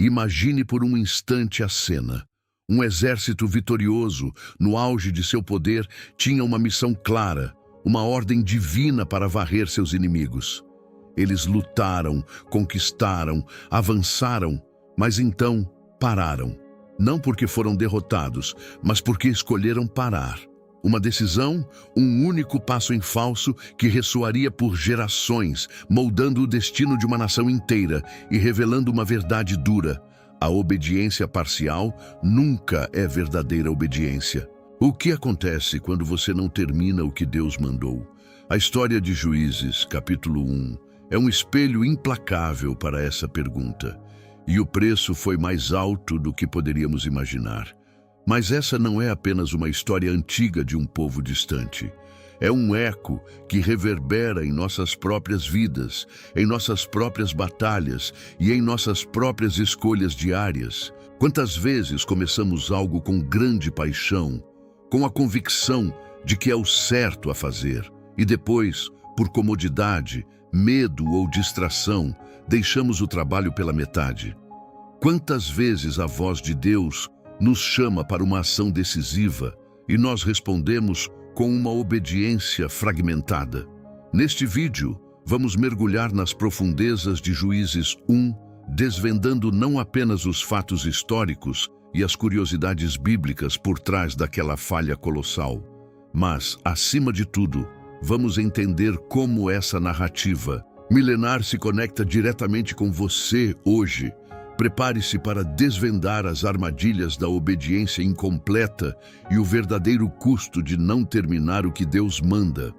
Imagine por um instante a cena. Um exército vitorioso, no auge de seu poder, tinha uma missão clara, uma ordem divina para varrer seus inimigos. Eles lutaram, conquistaram, avançaram, mas então pararam. Não porque foram derrotados, mas porque escolheram parar. Uma decisão, um único passo em falso que ressoaria por gerações, moldando o destino de uma nação inteira e revelando uma verdade dura. A obediência parcial nunca é verdadeira obediência. O que acontece quando você não termina o que Deus mandou? A história de Juízes, capítulo 1, é um espelho implacável para essa pergunta. E o preço foi mais alto do que poderíamos imaginar. Mas essa não é apenas uma história antiga de um povo distante. É um eco que reverbera em nossas próprias vidas, em nossas próprias batalhas e em nossas próprias escolhas diárias. Quantas vezes começamos algo com grande paixão, com a convicção de que é o certo a fazer, e depois, por comodidade, medo ou distração, deixamos o trabalho pela metade? Quantas vezes a voz de Deus nos chama para uma ação decisiva e nós respondemos com uma obediência fragmentada? Neste vídeo, vamos mergulhar nas profundezas de Juízes 1, desvendando não apenas os fatos históricos e as curiosidades bíblicas por trás daquela falha colossal, mas, acima de tudo, vamos entender como essa narrativa milenar se conecta diretamente com você hoje. Prepare-se para desvendar as armadilhas da obediência incompleta e o verdadeiro custo de não terminar o que Deus manda.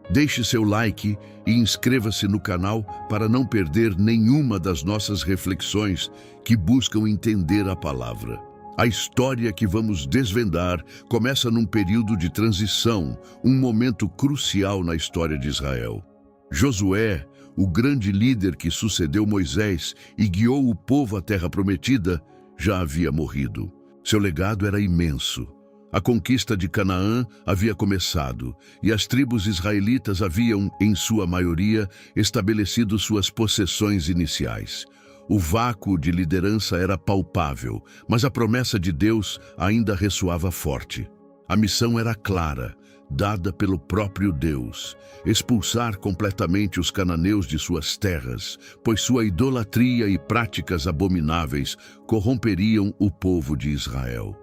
Deixe seu like e inscreva-se no canal para não perder nenhuma das nossas reflexões que buscam entender a palavra. A história que vamos desvendar começa num período de transição, um momento crucial na história de Israel. Josué, o grande líder que sucedeu Moisés e guiou o povo à terra prometida, já havia morrido. Seu legado era imenso. A conquista de Canaã havia começado e as tribos israelitas haviam, em sua maioria, estabelecido suas possessões iniciais. O vácuo de liderança era palpável, mas a promessa de Deus ainda ressoava forte. A missão era clara, dada pelo próprio Deus: expulsar completamente os cananeus de suas terras, pois sua idolatria e práticas abomináveis corromperiam o povo de Israel.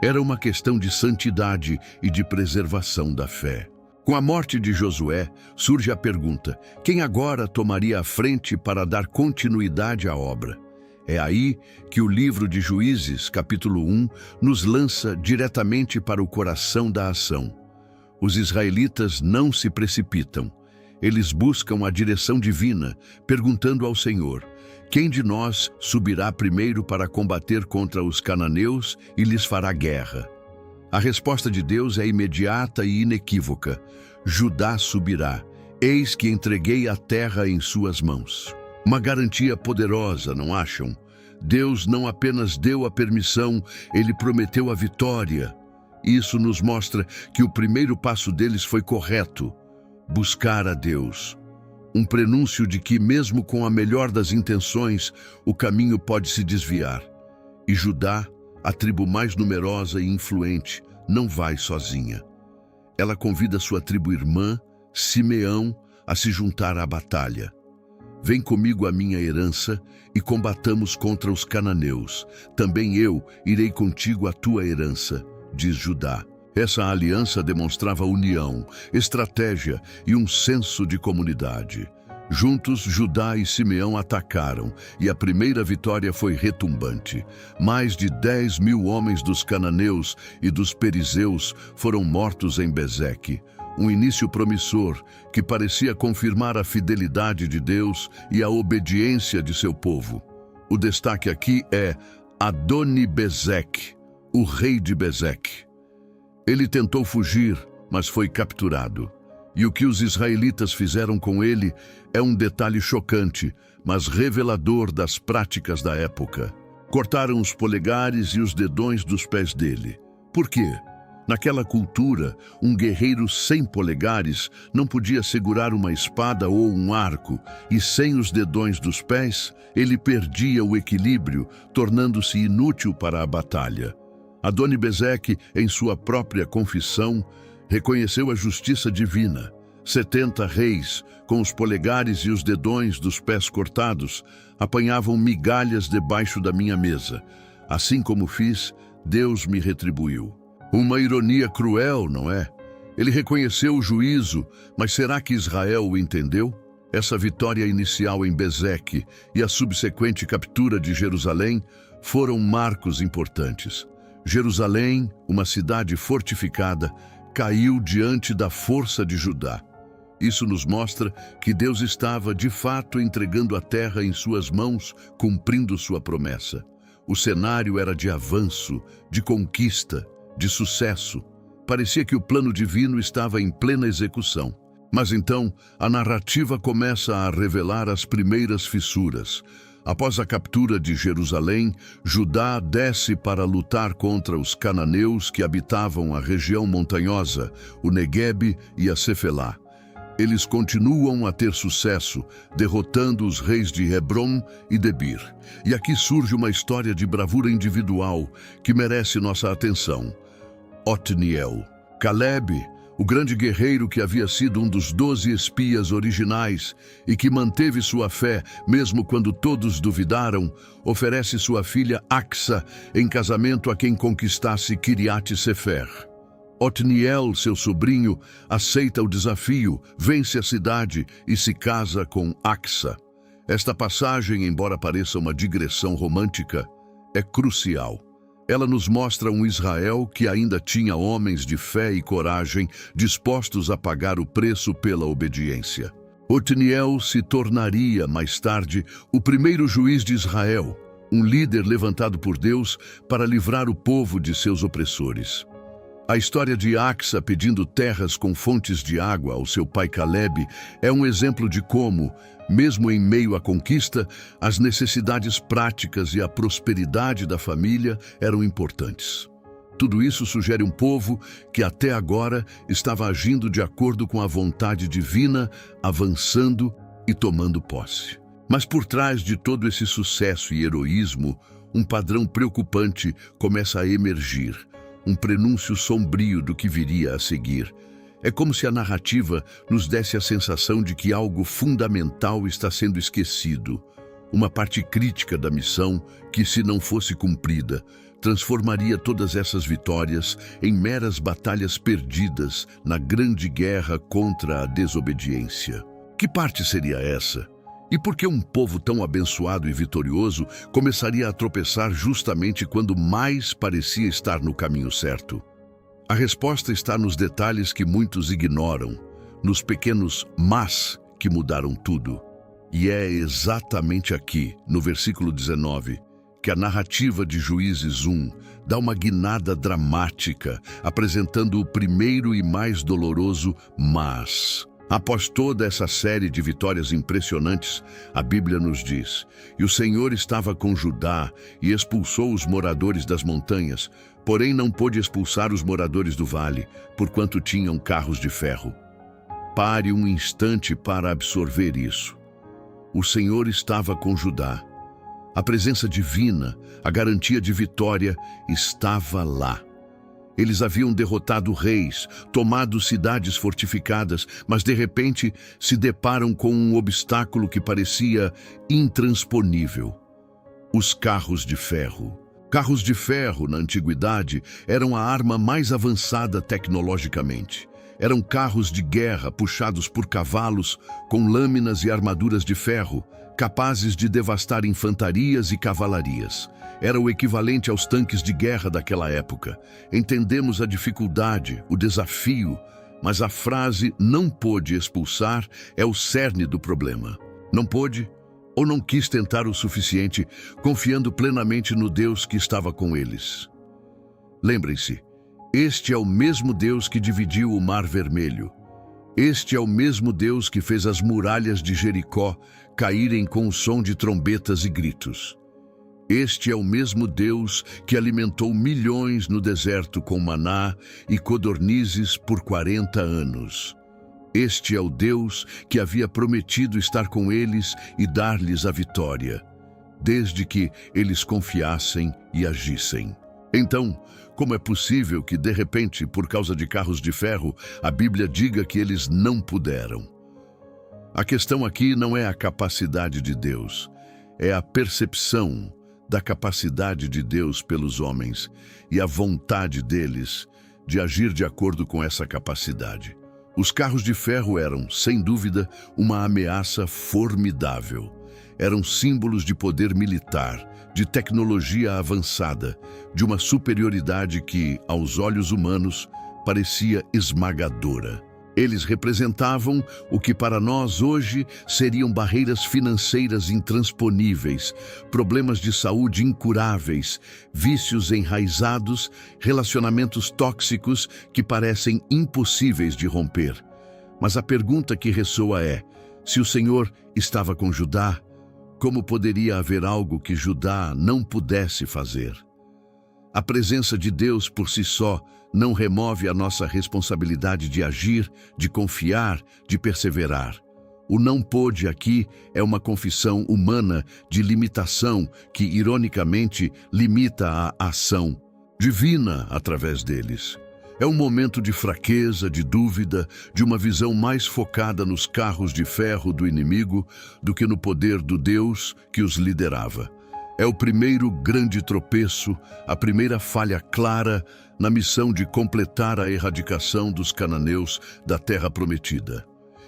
Era uma questão de santidade e de preservação da fé. Com a morte de Josué, surge a pergunta: quem agora tomaria a frente para dar continuidade à obra? É aí que o livro de Juízes, capítulo 1, nos lança diretamente para o coração da ação. Os israelitas não se precipitam. Eles buscam a direção divina, perguntando ao Senhor: quem de nós subirá primeiro para combater contra os cananeus e lhes fará guerra? A resposta de Deus é imediata e inequívoca: Judá subirá. Eis que entreguei a terra em suas mãos. Uma garantia poderosa, não acham? Deus não apenas deu a permissão, ele prometeu a vitória. Isso nos mostra que o primeiro passo deles foi correto: buscar a Deus. Um prenúncio de que, mesmo com a melhor das intenções, o caminho pode se desviar. E Judá, a tribo mais numerosa e influente, não vai sozinha. Ela convida sua tribo irmã, Simeão, a se juntar à batalha. Vem comigo à minha herança e combatamos contra os cananeus. Também eu irei contigo à tua herança, diz Judá. Essa aliança demonstrava união, estratégia e um senso de comunidade. Juntos, Judá e Simeão atacaram, e a primeira vitória foi retumbante. Mais de 10.000 homens dos cananeus e dos perizeus foram mortos em Bezeque. Um início promissor que parecia confirmar a fidelidade de Deus e a obediência de seu povo. O destaque aqui é Adoni-Bezeque, o rei de Bezeque. Ele tentou fugir, mas foi capturado. E o que os israelitas fizeram com ele é um detalhe chocante, mas revelador das práticas da época. Cortaram os polegares e os dedões dos pés dele. Por quê? Naquela cultura, um guerreiro sem polegares não podia segurar uma espada ou um arco, e sem os dedões dos pés, ele perdia o equilíbrio, tornando-se inútil para a batalha. Adoni-Bezeque, em sua própria confissão, reconheceu a justiça divina. 70 reis, com os polegares e os dedões dos pés cortados, apanhavam migalhas debaixo da minha mesa. Assim como fiz, Deus me retribuiu. Uma ironia cruel, não é? Ele reconheceu o juízo, mas será que Israel o entendeu? Essa vitória inicial em Bezeque e a subsequente captura de Jerusalém foram marcos importantes. Jerusalém, uma cidade fortificada, caiu diante da força de Judá. Isso nos mostra que Deus estava, de fato, entregando a terra em suas mãos, cumprindo sua promessa. O cenário era de avanço, de conquista, de sucesso. Parecia que o plano divino estava em plena execução. Mas então, a narrativa começa a revelar as primeiras fissuras. Após a captura de Jerusalém, Judá desce para lutar contra os cananeus que habitavam a região montanhosa, o Neguebe e a Cefelá. Eles continuam a ter sucesso, derrotando os reis de Hebrom e Debir. E aqui surge uma história de bravura individual que merece nossa atenção. Otniel. Caleb, o grande guerreiro que havia sido um dos 12 espias originais e que manteve sua fé mesmo quando todos duvidaram, oferece sua filha Axa em casamento a quem conquistasse Kiriat Sefer. Otniel, seu sobrinho, aceita o desafio, vence a cidade e se casa com Axa. Esta passagem, embora pareça uma digressão romântica, é crucial. Ela nos mostra um Israel que ainda tinha homens de fé e coragem dispostos a pagar o preço pela obediência. Otniel se tornaria, mais tarde, o primeiro juiz de Israel, um líder levantado por Deus para livrar o povo de seus opressores. A história de Axa pedindo terras com fontes de água ao seu pai Caleb é um exemplo de como, mesmo em meio à conquista, as necessidades práticas e a prosperidade da família eram importantes. Tudo isso sugere um povo que até agora estava agindo de acordo com a vontade divina, avançando e tomando posse. Mas por trás de todo esse sucesso e heroísmo, um padrão preocupante começa a emergir. Um prenúncio sombrio do que viria a seguir. É como se a narrativa nos desse a sensação de que algo fundamental está sendo esquecido. Uma parte crítica da missão que, se não fosse cumprida, transformaria todas essas vitórias em meras batalhas perdidas na grande guerra contra a desobediência. Que parte seria essa? E por que um povo tão abençoado e vitorioso começaria a tropeçar justamente quando mais parecia estar no caminho certo? A resposta está nos detalhes que muitos ignoram, nos pequenos mas que mudaram tudo. E é exatamente aqui, no versículo 19, que a narrativa de Juízes 1 dá uma guinada dramática, apresentando o primeiro e mais doloroso mas. Após toda essa série de vitórias impressionantes, a Bíblia nos diz: "E o Senhor estava com Judá e expulsou os moradores das montanhas, porém não pôde expulsar os moradores do vale, porquanto tinham carros de ferro." Pare um instante para absorver isso. O Senhor estava com Judá. A presença divina, a garantia de vitória, estava lá. Eles haviam derrotado reis, tomado cidades fortificadas, mas de repente se deparam com um obstáculo que parecia intransponível: os carros de ferro. Carros de ferro, na antiguidade, eram a arma mais avançada tecnologicamente. Eram carros de guerra puxados por cavalos com lâminas e armaduras de ferro, capazes de devastar infantarias e cavalarias. Era o equivalente aos tanques de guerra daquela época. Entendemos a dificuldade, o desafio, mas a frase "não pôde expulsar" é o cerne do problema. Não pôde ou não quis tentar o suficiente, confiando plenamente no Deus que estava com eles. Lembrem-se, este é o mesmo Deus que dividiu o Mar Vermelho. Este é o mesmo Deus que fez as muralhas de Jericó caírem com o som de trombetas e gritos. Este é o mesmo Deus que alimentou milhões no deserto com maná e codornizes por 40 anos. Este é o Deus que havia prometido estar com eles e dar-lhes a vitória, desde que eles confiassem e agissem. Então, como é possível que, de repente, por causa de carros de ferro, a Bíblia diga que eles não puderam? A questão aqui não é a capacidade de Deus, é a percepção da capacidade de Deus pelos homens e a vontade deles de agir de acordo com essa capacidade. Os carros de ferro eram, sem dúvida, uma ameaça formidável. Eram símbolos de poder militar, de tecnologia avançada, de uma superioridade que, aos olhos humanos, parecia esmagadora. Eles representavam o que para nós hoje seriam barreiras financeiras intransponíveis, problemas de saúde incuráveis, vícios enraizados, relacionamentos tóxicos que parecem impossíveis de romper. Mas a pergunta que ressoa é: se o Senhor estava com Judá, como poderia haver algo que Judá não pudesse fazer? A presença de Deus por si só não remove a nossa responsabilidade de agir, de confiar, de perseverar. O não pôde aqui é uma confissão humana de limitação que, ironicamente, limita a ação divina através deles. É um momento de fraqueza, de dúvida, de uma visão mais focada nos carros de ferro do inimigo do que no poder do Deus que os liderava. É o primeiro grande tropeço, a primeira falha clara na missão de completar a erradicação dos cananeus da terra prometida.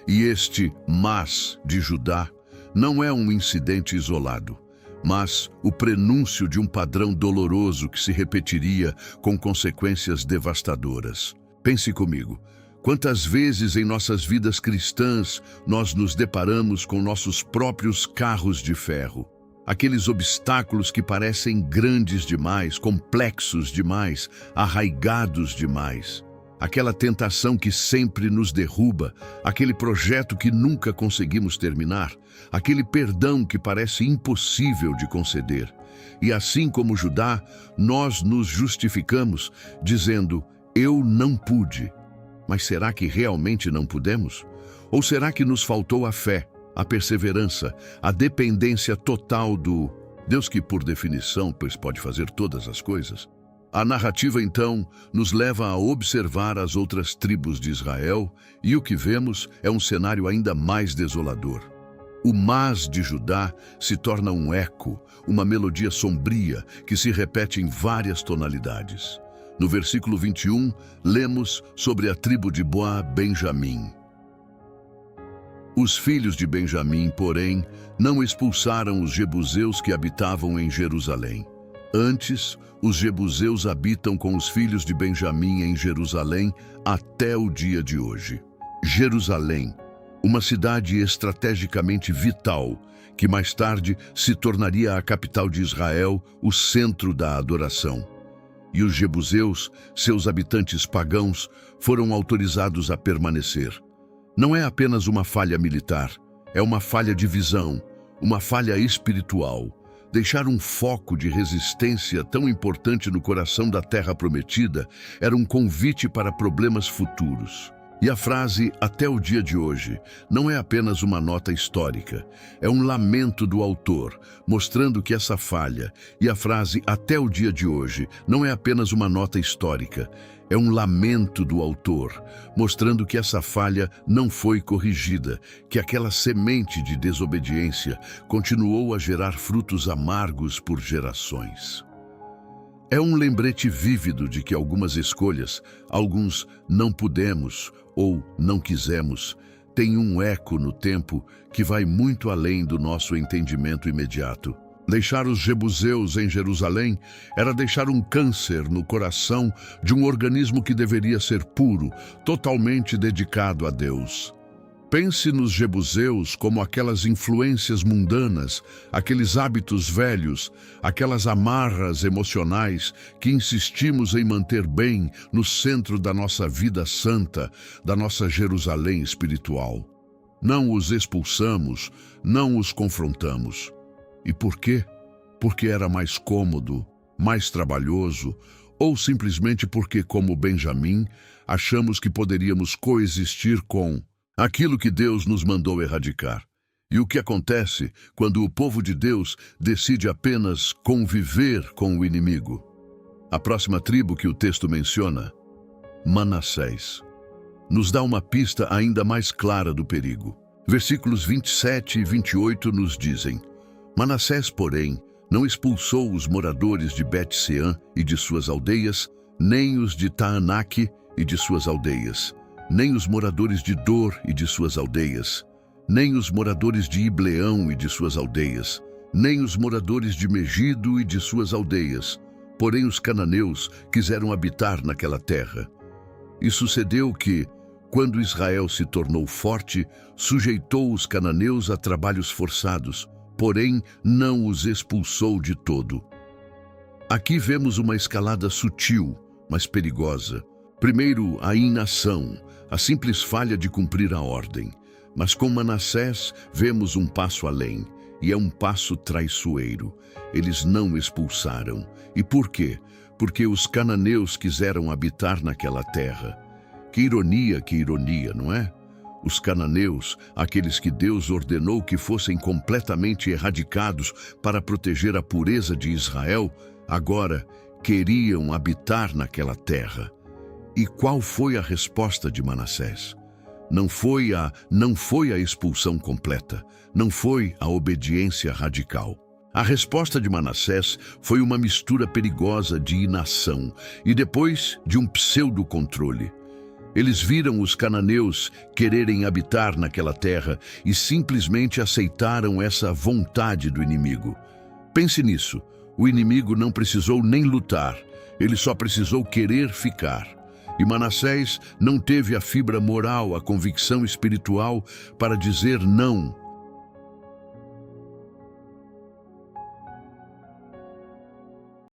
E este mas de Judá não é um incidente isolado, mas o prenúncio de um padrão doloroso que se repetiria com consequências devastadoras. Pense comigo. Quantas vezes em nossas vidas cristãs nós nos deparamos com nossos próprios carros de ferro? Aqueles obstáculos que parecem grandes demais, complexos demais, arraigados demais. Aquela tentação que sempre nos derruba, aquele projeto que nunca conseguimos terminar, aquele perdão que parece impossível de conceder. E assim como Judá, nós nos justificamos, dizendo: eu não pude. Mas será que realmente não pudemos? Ou será que nos faltou a fé, a perseverança, a dependência total do Deus que, por definição, pois pode fazer todas as coisas? A narrativa, então, nos leva a observar as outras tribos de Israel e o que vemos é um cenário ainda mais desolador. O mas de Judá se torna um eco, uma melodia sombria que se repete em várias tonalidades. No versículo 21, lemos sobre a tribo de Benjamim. Os filhos de Benjamim, porém, não expulsaram os jebuseus que habitavam em Jerusalém. Antes, os jebuseus habitam com os filhos de Benjamim em Jerusalém até o dia de hoje. Jerusalém, uma cidade estrategicamente vital, que mais tarde se tornaria a capital de Israel, o centro da adoração. E os jebuseus, seus habitantes pagãos, foram autorizados a permanecer. Não é apenas uma falha militar, é uma falha de visão, uma falha espiritual. Deixar um foco de resistência tão importante no coração da terra prometida era um convite para problemas futuros. E a frase "até o dia de hoje" não é apenas uma nota histórica, é um lamento do autor, mostrando que essa falha, e a frase "até o dia de hoje" não é apenas uma nota histórica, é um lamento do autor, mostrando que essa falha não foi corrigida, que aquela semente de desobediência continuou a gerar frutos amargos por gerações. É um lembrete vívido de que algumas escolhas, alguns não pudemos ou não quisemos, têm um eco no tempo que vai muito além do nosso entendimento imediato. Deixar os jebuseus em Jerusalém era deixar um câncer no coração de um organismo que deveria ser puro, totalmente dedicado a Deus. Pense nos jebuseus como aquelas influências mundanas, aqueles hábitos velhos, aquelas amarras emocionais que insistimos em manter bem no centro da nossa vida santa, da nossa Jerusalém espiritual. Não os expulsamos, não os confrontamos. E por quê? porque era mais cômodo, mais trabalhoso, ou simplesmente porque, como Benjamim, achamos que poderíamos coexistir com aquilo que Deus nos mandou erradicar. E o que acontece quando o povo de Deus decide apenas conviver com o inimigo? A próxima tribo que o texto menciona, Manassés, nos dá uma pista ainda mais clara do perigo. Versículos 27 e 28 nos dizem: Manassés, porém, não expulsou os moradores de Bet-Seã e de suas aldeias, nem os de Taanaque e de suas aldeias, nem os moradores de Dor e de suas aldeias, nem os moradores de Ibleão e de suas aldeias, nem os moradores de Megido e de suas aldeias. Porém os cananeus quiseram habitar naquela terra. E sucedeu que, quando Israel se tornou forte, sujeitou os cananeus a trabalhos forçados, porém não os expulsou de todo. Aqui vemos uma escalada sutil, mas perigosa. Primeiro, a inação, a simples falha de cumprir a ordem. Mas com Manassés vemos um passo além, e é um passo traiçoeiro. Eles não expulsaram. E por quê? Porque os cananeus quiseram habitar naquela terra. Que ironia, não é? Os cananeus, aqueles que Deus ordenou que fossem completamente erradicados para proteger a pureza de Israel, agora queriam habitar naquela terra. E qual foi a resposta de Manassés? Não foi a expulsão completa, não foi a obediência radical. A resposta de Manassés foi uma mistura perigosa de inação e depois de um pseudo-controle. Eles viram os cananeus quererem habitar naquela terra e simplesmente aceitaram essa vontade do inimigo. Pense nisso, o inimigo não precisou nem lutar, ele só precisou querer ficar. E Manassés não teve a fibra moral, a convicção espiritual para dizer não